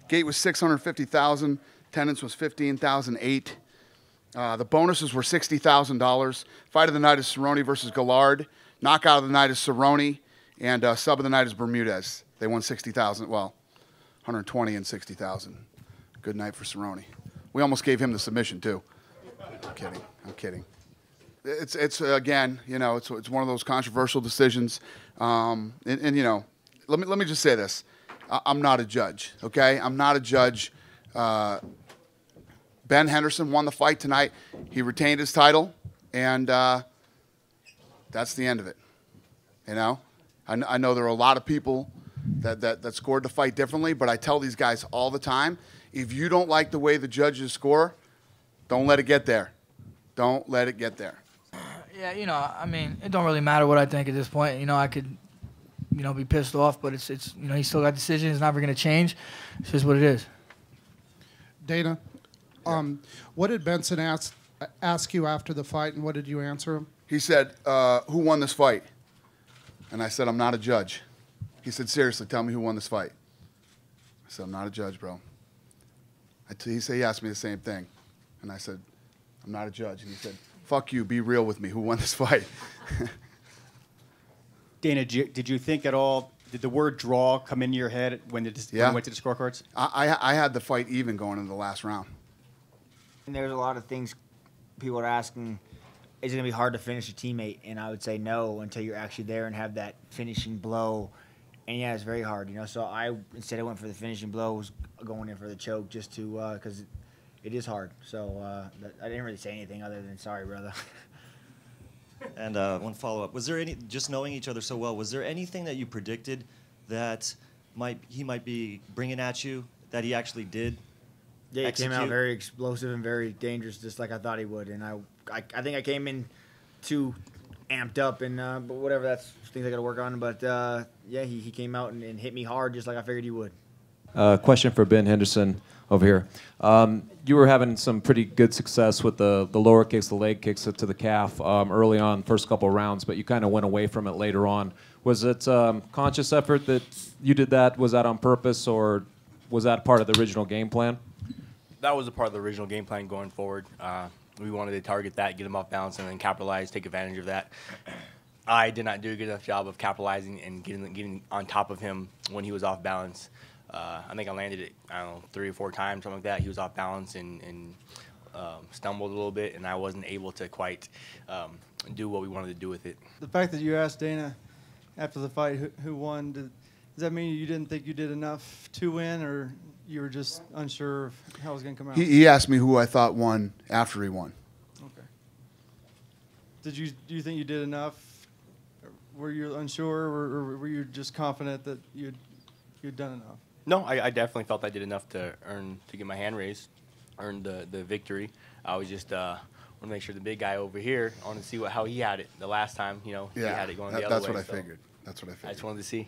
Gate was 650,000. Attendance was 15,008. The bonuses were $60,000. Fight of the night is Cerrone versus Gallard. Knockout of the night is Cerrone, and sub of the night is Bermudez. They won 60,000. Well, 120 and 60,000. Good night for Cerrone. We almost gave him the submission too. I'm kidding. It's again, you know, it's one of those controversial decisions. And you know, let me just say this: I'm not a judge. Okay, I'm not a judge. Ben Henderson won the fight tonight. He retained his title, and that's the end of it. You know, I know there are a lot of people that scored the fight differently, but I tell these guys all the time, if you don't like the way the judges score, don't let it get there. Don't let it get there. Yeah, you know, I mean, it don't really matter what I think at this point. You know, I could, you know, be pissed off, but it's you know, he still got decisions. It's never going to change. It's just what it is. Dana, what did Benson ask you after the fight, and what did you answer him? He said, who won this fight? And I said, I'm not a judge. He said, seriously, tell me who won this fight. I said, I'm not a judge, bro. He asked me the same thing. And I said, I'm not a judge. And he said, fuck you, be real with me. Who won this fight? Dana, did you think at all, did the word draw come into your head when it went to the scorecards? I had the fight even going into the last round. And there's a lot of things people are asking, is it going to be hard to finish a teammate? And I would say no until you're actually there and have that finishing blow. And, yeah, it's very hard, you know. So instead I went for the finishing blow, was going in for the choke just to because it is hard. So I didn't really say anything other than sorry, brother. And one follow-up. Was there any, just knowing each other so well, was there anything that you predicted that he might be bringing at you that he actually did? Yeah, he came out very explosive and very dangerous, just like I thought he would. And I think I came in too amped up, and but whatever, that's things I got to work on. But yeah, he came out and hit me hard, just like I figured he would. Question for Ben Henderson over here. You were having some pretty good success with the lower kicks, the leg kicks to the calf early on, first couple of rounds, but you kind of went away from it later on. Was it conscious effort that you did that? Was that on purpose, or was that part of the original game plan? That was a part of the original game plan going forward. We wanted to target that, get him off balance, and then capitalize, take advantage of that. I did not do a good enough job of capitalizing and getting on top of him when he was off balance. I think I landed it, I don't know, 3 or 4 times, something like that. He was off balance and stumbled a little bit, and I wasn't able to quite do what we wanted to do with it. The fact that you asked Dana after the fight who won, does that mean you didn't think you did enough to win, or you were just unsure of how it was going to come out? He asked me who I thought won after he won. Okay. Do you think you did enough? Were you unsure, or were you just confident that you'd done enough? No, I definitely felt I did enough to get my hand raised, earn the victory. I was just want to make sure the big guy over here, I want to see how he had it the last time. You know, he had it going the other way. That's what I figured. That's what I figured. I just wanted to see.